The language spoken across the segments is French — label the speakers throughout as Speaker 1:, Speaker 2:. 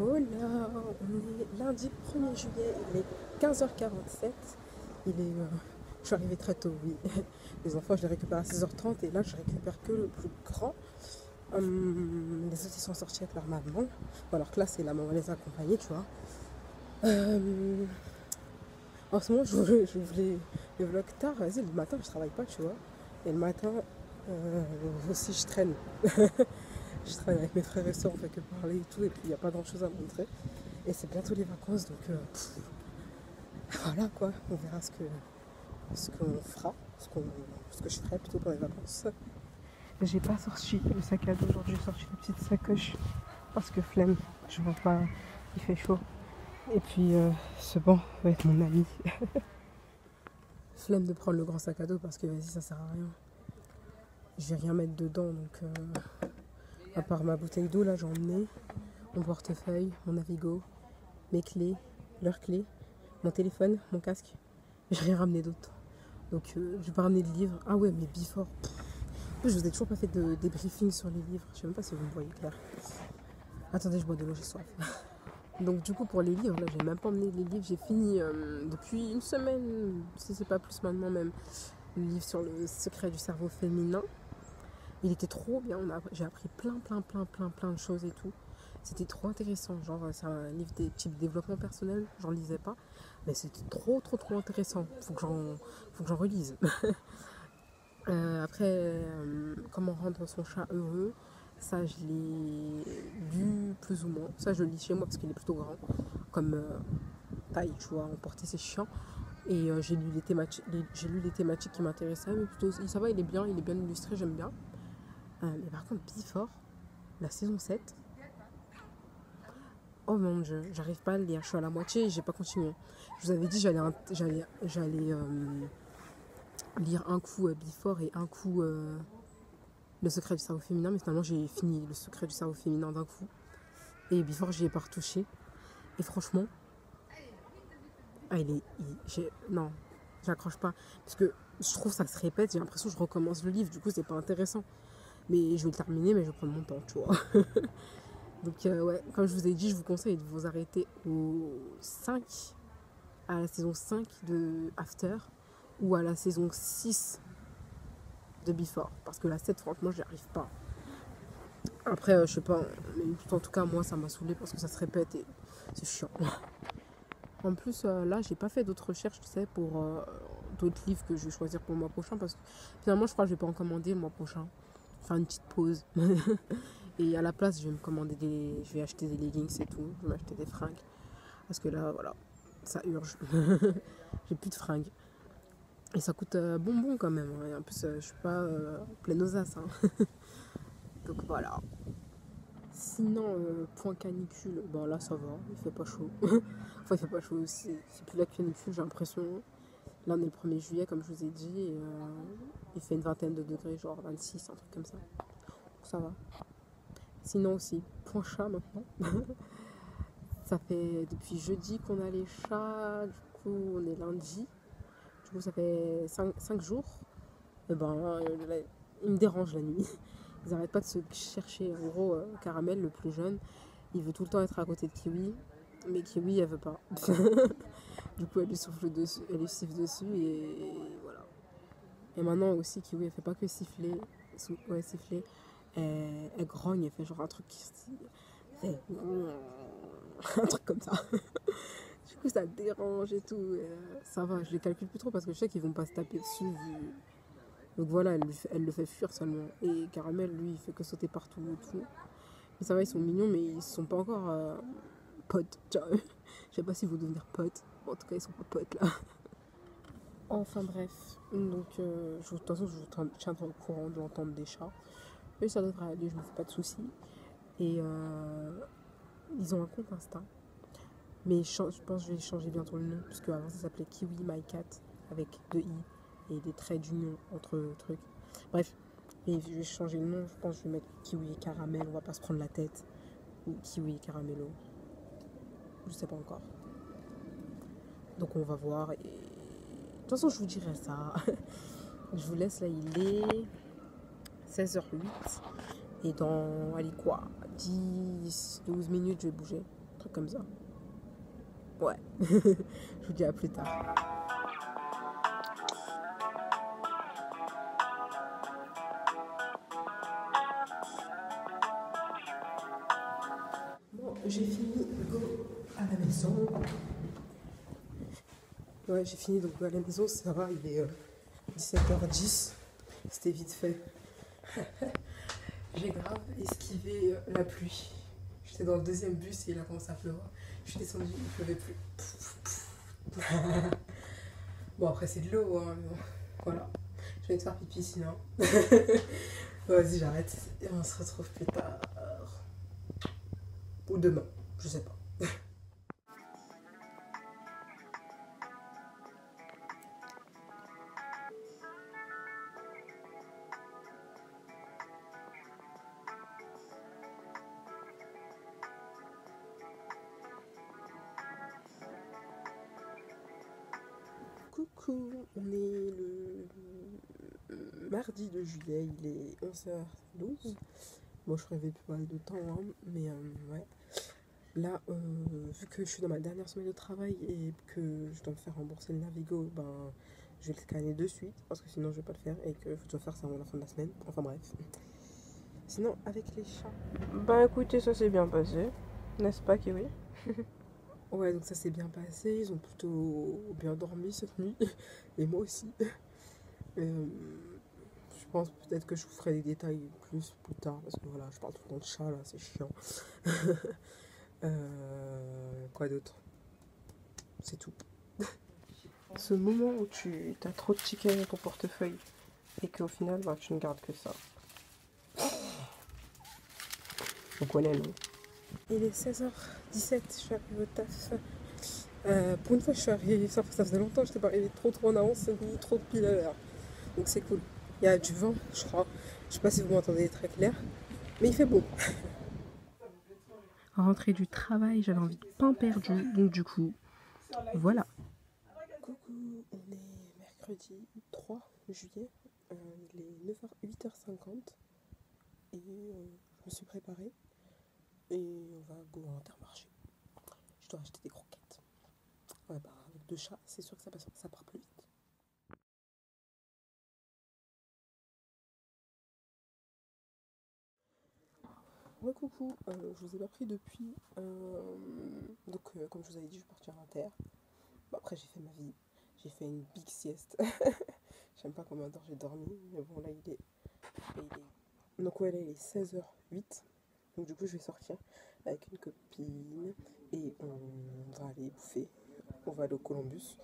Speaker 1: Oh là, on est lundi 1er juillet, il est 15h47. Il est, je suis arrivée très tôt, oui. Les enfants, je les récupère à 16h30 et là, je récupère que le plus grand. Les autres, ils sont sortis avec leur maman. Bon, alors que là, c'est la maman les accompagner, tu vois. Euh, En ce moment, je voulais le vlog tard. Vas-y, le matin, je travaille pas, tu vois. Et le matin, aussi, je traîne. Je traîne avec mes frères et soeurs, on fait que parler et tout. Et puis, il n'y a pas grand-chose à montrer. Et c'est bientôt les vacances, donc voilà quoi. On verra ce qu'on fera, ce que je ferai plutôt pour les vacances. J'ai pas sorti le sac à dos aujourd'hui, j'ai sorti une petite sacoche parce que flemme, je vois pas, il fait chaud. Et puis ce banc va être mon ami. Flemme de prendre le grand sac à dos parce que vas-y, ça sert à rien. Je vais rien mettre dedans, donc à part ma bouteille d'eau là, j'ai emmené mon portefeuille, mon Navigo, mes clés, leurs clés, mon téléphone, mon casque. J'ai rien ramené d'autre. Donc je vais pas ramener de livres. Ah ouais, mais Before. Je vous ai toujours pas fait de débriefing sur les livres. Je sais même pas si vous me voyez clair. Attendez, je bois de l'eau, j'ai soif. Donc du coup pour les livres, là j'ai même pas emmené les livres. J'ai fini depuis une semaine, si c'est pas plus maintenant même, le livre sur le secret du cerveau féminin. Il était trop bien, j'ai appris plein de choses et tout. C'était trop intéressant, genre c'est un livre de type développement personnel, j'en lisais pas. Mais c'était trop intéressant, faut que j'en relise. Après, comment rendre son chat heureux, ça je l'ai lu plus ou moins. Ça je le lis chez moi parce qu'il est plutôt grand, comme taille, tu vois, emporter c'est chiant. Et j'ai lu les thématiques qui m'intéressaient, mais plutôt, ça va, il est bien illustré, j'aime bien. Mais par contre, Before, la saison 7, oh mon dieu, j'arrive pas à le lire, je suis à la moitié et j'ai pas continué. Je vous avais dit j'allais lire un coup Before et un coup le secret du cerveau féminin, mais finalement j'ai fini le secret du cerveau féminin d'un coup. Et Before, j'y ai pas retouché. Et franchement, ah, non, j'accroche pas. Parce que je trouve que ça se répète, j'ai l'impression que je recommence le livre, du coup c'est pas intéressant. Mais je vais le terminer, mais je vais prendre mon temps, tu vois. Donc ouais, comme je vous ai dit, je vous conseille de vous arrêter à la saison 5 de After, ou à la saison 6 de Before. Parce que la 7, franchement, j'y arrive pas. Après, je sais pas, mais en tout cas, moi, ça m'a saoulé parce que ça se répète et c'est chiant. En plus, là, j'ai pas fait d'autres recherches, tu sais, pour d'autres livres que je vais choisir pour le mois prochain parce que finalement, je crois que je vais pas en commander le mois prochain. Faire une petite pause. Et à la place, je vais acheter des leggings et tout. Je vais m'acheter des fringues. Parce que là, voilà, ça urge. J'ai plus de fringues. Et ça coûte bonbon quand même. Et en plus, je suis pas pleine aux as. Hein. Donc voilà. Sinon, point canicule, bon là ça va, il fait pas chaud. Enfin, il fait pas chaud, c'est plus la canicule, j'ai l'impression. Là, on est le 1er juillet, comme je vous ai dit, et il fait une vingtaine de degrés, genre 26, un truc comme ça. Donc ça va. Sinon aussi, point chat maintenant. Ça fait depuis jeudi qu'on a les chats, du coup on est lundi. Du coup ça fait 5 jours. Et ben ils me dérangent la nuit. Ils n'arrêtent pas de se chercher. En gros, Caramel, le plus jeune, il veut tout le temps être à côté de Kiwi. Mais Kiwi, elle veut pas. Du coup, elle lui souffle dessus, elle lui siffle dessus et voilà. Et maintenant aussi, Kiwi, elle fait pas que siffler. Ouais, siffler. Elle grogne, elle fait genre un truc qui fait un truc comme ça. Du coup, ça dérange et tout. Ça va, je les calcule plus trop parce que je sais qu'ils vont pas se taper dessus. Donc voilà, elle le fait fuir seulement. Et Caramel, lui, il fait que sauter partout et tout. Mais ça va, ils sont mignons, mais ils sont pas encore potes. Je sais pas s'ils vont devenir potes. Bon, en tout cas, ils sont pas potes là. Enfin bref. Donc, de toute façon, je vous tiendrai au courant de l'entente des chats. Et ça devrait aller, je me fais pas de soucis. Et ils ont un compte Insta. Mais je pense que je vais changer bientôt le nom. Parce qu'avant, ça s'appelait Kiwi My Cat. Avec 2 i et des traits d'union entre trucs. Bref. Et je vais changer le nom. Je pense que je vais mettre Kiwi et Caramel. On va pas se prendre la tête. Ou Kiwi et Caramello. Je sais pas encore. Donc on va voir. Et... de toute façon, je vous dirai ça. Je vous laisse là, il est 16h08. Et dans, allez quoi, 10-12 minutes, je vais bouger. truc comme ça. Ouais. Je vous dis à plus tard. Bon, j'ai fini go à la maison. Ouais, j'ai fini donc à la maison, ça va, il est 17h10. C'était vite fait. J'ai grave esquivé la pluie. J'étais dans le deuxième bus et il a commencé à pleuvoir. Je suis descendue, il pleuvait plus. Bon, après, c'est de l'eau, hein, mais bon, voilà. Je vais te faire pipi sinon. Vas-y, j'arrête. Et on se retrouve plus tard. Ou demain, je sais pas. Coucou, on est le mardi de juillet, il est 11h12. Bon, je rêvais plus mal de temps, hein, mais ouais. Là, vu que je suis dans ma dernière semaine de travail et que je dois me faire rembourser le Navigo, ben, je vais le scanner de suite parce que sinon je vais pas le faire et que je dois faire ça avant la fin de la semaine. Enfin bref. Sinon, avec les chats. Bah écoutez, ça s'est bien passé, n'est-ce pas, Kiwi? Ouais, donc ça s'est bien passé. Ils ont plutôt bien dormi cette nuit. Et moi aussi. Je pense peut-être que je vous ferai des détails plus tard. Parce que voilà, je parle tout le temps de chat là, c'est chiant. Quoi d'autre? C'est tout. Ce moment où tu as trop de tickets dans ton portefeuille et qu'au final, bah, tu ne gardes que ça. On connaît, non? Il est 16h17, je suis arrivée au taf. Pour une fois, je suis arrivée, ça faisait longtemps que je n'étais pas arrivée trop en avance, ni trop pile à l'heure. Donc c'est cool. Il y a du vent, je crois. Je sais pas si vous m'entendez très clair, mais il fait beau. Rentrée du travail, j'avais envie de pain perdu, donc du coup, voilà. Coucou, on est mercredi 3 juillet, il est 8h50 et je me suis préparée et on va go à Intermarché. Je dois acheter des croquettes. Ouais, bah avec 2 chats, c'est sûr que ça part plus vite. Ouais, coucou, je vous ai pas pris depuis. Donc, comme je vous avais dit, je vais partir à terre. Bon, après, j'ai fait ma vie. J'ai fait une big sieste. J'aime pas combien d'heures j'ai dormi, mais bon, là, il est. Donc, ouais, là, il est 16h08. Donc, du coup, je vais sortir avec une copine et on va aller bouffer. On va aller au Columbus.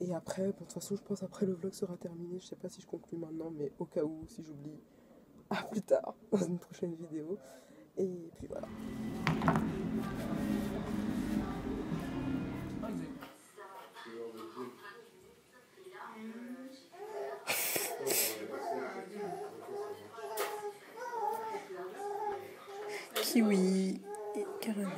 Speaker 1: Et après, bon, de toute façon, je pense après le vlog sera terminé. Je sais pas si je conclue maintenant, mais au cas où, si j'oublie, à plus tard dans une prochaine vidéo. Et puis voilà. Kiwi et caramel.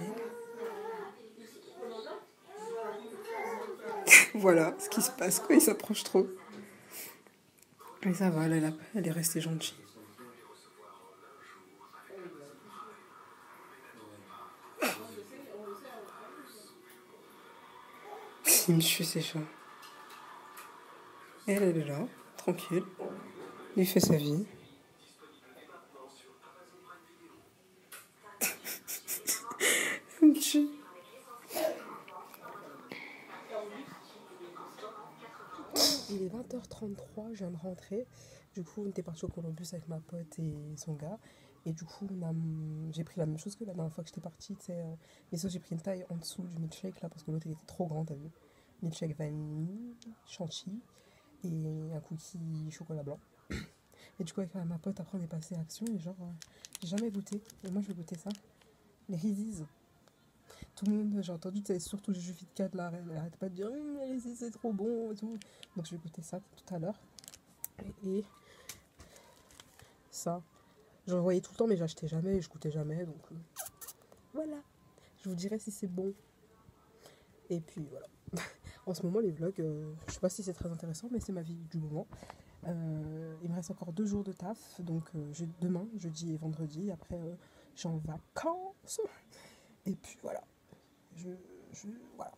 Speaker 1: Voilà ce qui se passe quand il s'approche trop. Mais ça va, elle est restée gentille. Il me suit ses chats. Et elle est là, tranquille. Il fait sa vie. Il me tue. Il est 20h33, je viens de rentrer. Du coup, on était parti au Columbus avec ma pote et son gars. Et du coup, j'ai pris la même chose que la dernière fois que j'étais partie. Mais sauf j'ai pris une taille en dessous du milkshake là parce que l'autre il était trop grand, t'as vu. Milkshake vanille, chantilly et un cookie chocolat blanc. Et du coup, avec ma pote, après on est passé à Action et genre, j'ai jamais goûté. Et moi, je vais goûter ça. Les Reese's. Tout le monde, j'ai entendu, surtout les jeux Fit 4 là, elle arrête pas de dire les Reese's c'est trop bon et tout. Donc je vais goûter ça tout à l'heure. Et ça, j'en voyais tout le temps mais j'achetais jamais et je goûtais jamais. Donc voilà, je vous dirai si c'est bon. Et puis voilà. En ce moment les vlogs, je sais pas si c'est très intéressant mais c'est ma vie du moment. Il me reste encore 2 jours de taf, donc demain, jeudi et vendredi. Après, je suis en vacances. Et puis voilà. Voilà.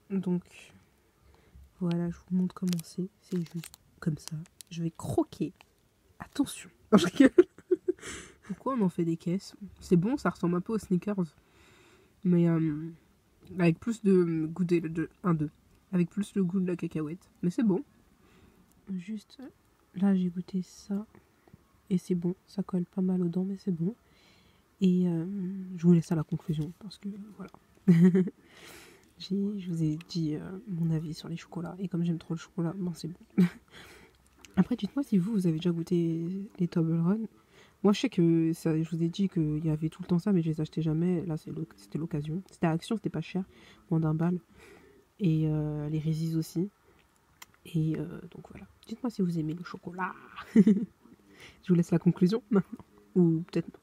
Speaker 1: Donc, voilà, je vous montre comment c'est. C'est juste comme ça. Je vais croquer. Attention. Pourquoi on en fait des caisses? C'est bon, ça ressemble un peu aux sneakers. Mais avec plus de goût avec plus le goût de la cacahuète. Mais c'est bon. Juste, là j'ai goûté ça. Et c'est bon. Ça colle pas mal aux dents, mais c'est bon. Et je vous laisse à la conclusion. Parce que voilà. Je vous ai dit mon avis sur les chocolats. Et comme j'aime trop le chocolat, bon c'est bon. Après, dites-moi si vous avez déjà goûté les Toblerone. Moi, je sais que ça, je vous ai dit qu'il y avait tout le temps ça, mais je les achetais jamais. Là, c'était l'occasion. C'était à Action, c'était pas cher, moins d'un bal. Et les Résis aussi. Et donc voilà. Dites-moi si vous aimez le chocolat. Je vous laisse la conclusion maintenant. Ou peut-être non.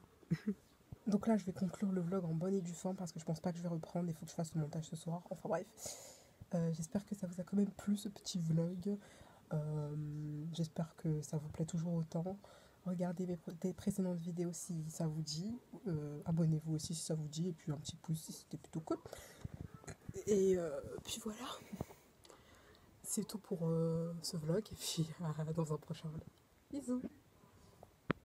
Speaker 1: Donc là, je vais conclure le vlog en bonne et due forme parce que je pense pas que je vais reprendre. Il faut que je fasse le montage ce soir. Enfin bref. J'espère que ça vous a quand même plu ce petit vlog. J'espère que ça vous plaît toujours autant. Regardez des précédentes vidéos si ça vous dit. Abonnez-vous aussi si ça vous dit. Et puis un petit pouce si c'était plutôt cool. Et puis voilà. C'est tout pour ce vlog. Et puis dans un prochain vlog. Bisous.